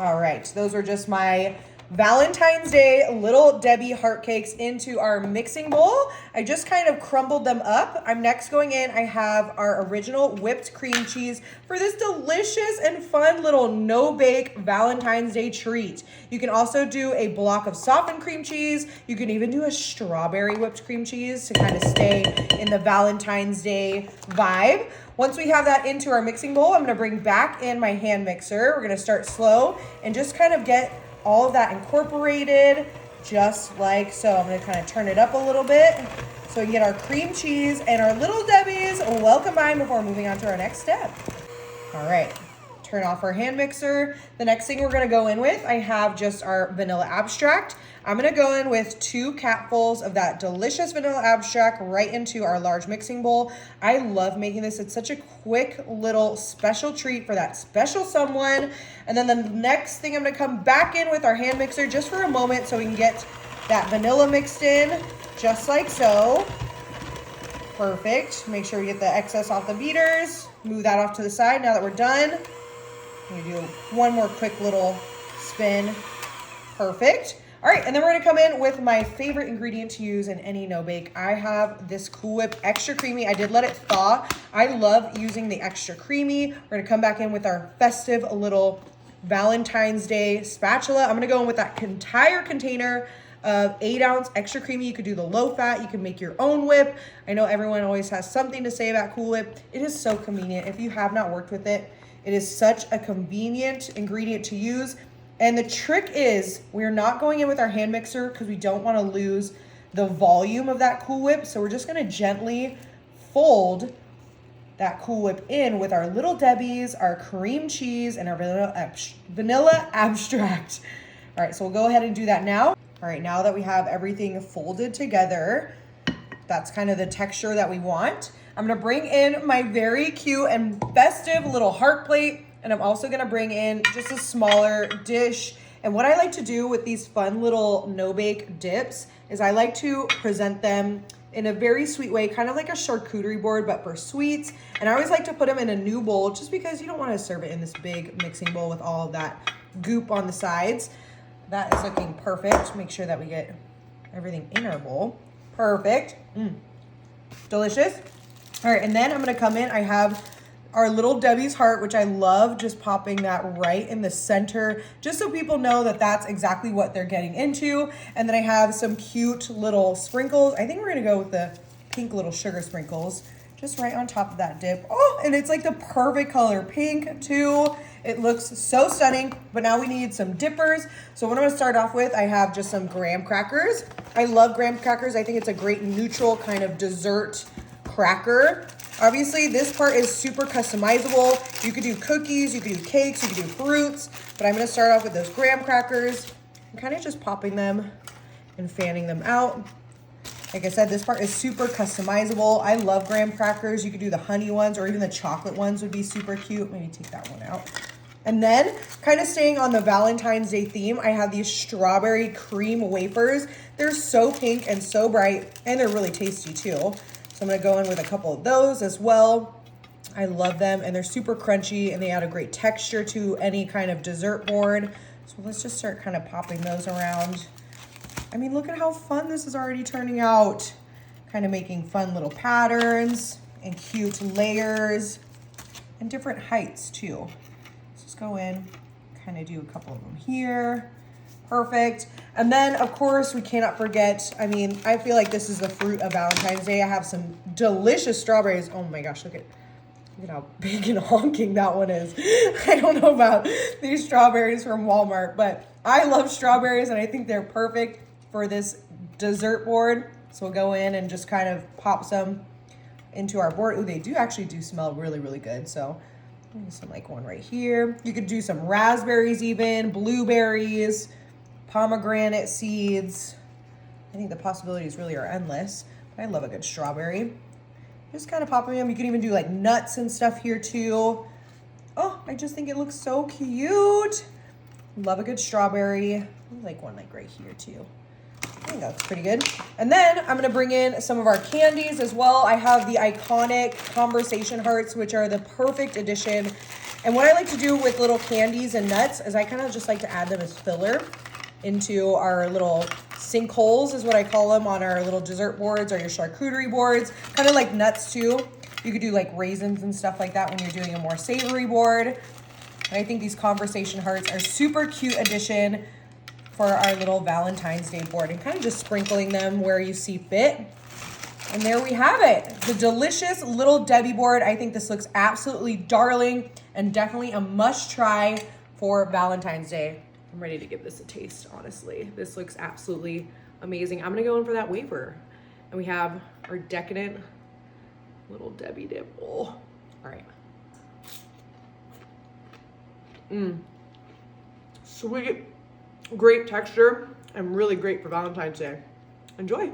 All right, those are just my Valentine's Day Little Debbie heart cakes into our mixing bowl. I just kind of crumbled them up. I'm next going in, I have our original whipped cream cheese for this delicious and fun little no-bake Valentine's Day treat. You can also do a block of softened cream cheese. You can even do a strawberry whipped cream cheese to kind of stay in the Valentine's Day vibe. Once we have that into our mixing bowl, I'm gonna bring back in my hand mixer. We're gonna start slow and just kind of get all of that incorporated just like so. I'm gonna kind of turn it up a little bit so we can get our cream cheese and our Little Debbie's well combined before moving on to our next step. All right, turn off our hand mixer. The next thing we're gonna go in with, I have just our vanilla abstract. I'm gonna go in with 2 capfuls of that delicious vanilla abstract right into our large mixing bowl. I love making this. It's such a quick little special treat for that special someone. And then the next thing I'm gonna come back in with our hand mixer just for a moment so we can get that vanilla mixed in just like so. Perfect. Make sure we get the excess off the beaters. Move that off to the side now that we're done. I'm gonna do one more quick little spin. Perfect. All right, and then we're gonna come in with my favorite ingredient to use in any no-bake. I have this Cool Whip Extra Creamy. I did let it thaw. I love using the extra creamy. We're gonna come back in with our festive little Valentine's Day spatula. I'm gonna go in with that entire container of 8-ounce extra creamy. You could do the low fat, you can make your own whip. I know everyone always has something to say about Cool Whip. It is so convenient. If you have not worked with it, it is such a convenient ingredient to use. And the trick is we're not going in with our hand mixer because we don't want to lose the volume of that Cool Whip. So we're just going to gently fold that Cool Whip in with our Little Debbie's, our cream cheese, and our vanilla abstract. All right, so we'll go ahead and do that now. All right, now that we have everything folded together, that's kind of the texture that we want. I'm gonna bring in my very cute and festive little heart plate, and I'm also gonna bring in just a smaller dish. And what I like to do with these fun little no-bake dips is I like to present them in a very sweet way, kind of like a charcuterie board, but for sweets. And I always like to put them in a new bowl just because you don't wanna serve it in this big mixing bowl with all of that goop on the sides. That is looking perfect. Make sure that we get everything in our bowl. Perfect. Delicious. All right, and then I'm gonna come in. I have our Little Debbie's heart, which I love just popping that right in the center, just so people know that that's exactly what they're getting into. And then I have some cute little sprinkles. I think we're gonna go with the pink little sugar sprinkles, just right on top of that dip. Oh, and it's like the perfect color, pink too. It looks so stunning, but now we need some dippers. So what I'm gonna start off with, I have just some graham crackers. I love graham crackers. I think it's a great neutral kind of dessert cracker. Obviously, this part is super customizable. You could do cookies, you could do cakes, you could do fruits, but I'm gonna start off with those graham crackers and kind of just popping them and fanning them out. Like I said, this part is super customizable. I love graham crackers. You could do the honey ones or even the chocolate ones would be super cute. Maybe take that one out. And then, kind of staying on the Valentine's Day theme, I have these strawberry cream wafers. They're so pink and so bright, and they're really tasty too. So I'm gonna go in with a couple of those as well. I love them, and they're super crunchy, and they add a great texture to any kind of dessert board. So let's just start kind of popping those around. I mean, look at how fun this is already turning out. Kind of making fun little patterns and cute layers and different heights too. Let's just go in, kind of do a couple of them here. Perfect. And then, of course, we cannot forget, I mean, I feel like this is the fruit of Valentine's Day. I have some delicious strawberries. Oh my gosh, look at how big and honking that one is. I don't know about these strawberries from Walmart, but I love strawberries and I think they're perfect for this dessert board. So we'll go in and just kind of pop some into our board. Ooh, they do actually smell really, really good. So some like one right here. You could do some raspberries even, blueberries, pomegranate seeds. I think the possibilities really are endless. I love a good strawberry. Just kind of popping them. You can even do like nuts and stuff here too. Oh, I just think it looks so cute. Love a good strawberry. I like one like right here too. think that's pretty good. And then I'm gonna bring in some of our candies as well. I have the iconic Conversation Hearts, which are the perfect addition. And what I like to do with little candies and nuts is I kind of just like to add them as filler into our little sinkholes, is what I call them, on our little dessert boards or your charcuterie boards. Kind of like nuts too. You could do like raisins and stuff like that when you're doing a more savory board. And I think these Conversation Hearts are super cute addition for our little Valentine's Day board, and kind of just sprinkling them where you see fit. And there we have it, the delicious Little Debbie board. I think this looks absolutely darling and definitely a must try for Valentine's Day. I'm ready to give this a taste, honestly. This looks absolutely amazing. I'm gonna go in for that wafer. And we have our decadent Little Debbie dip bowl. All right. Sweet. Great texture and really great for Valentine's Day. Enjoy.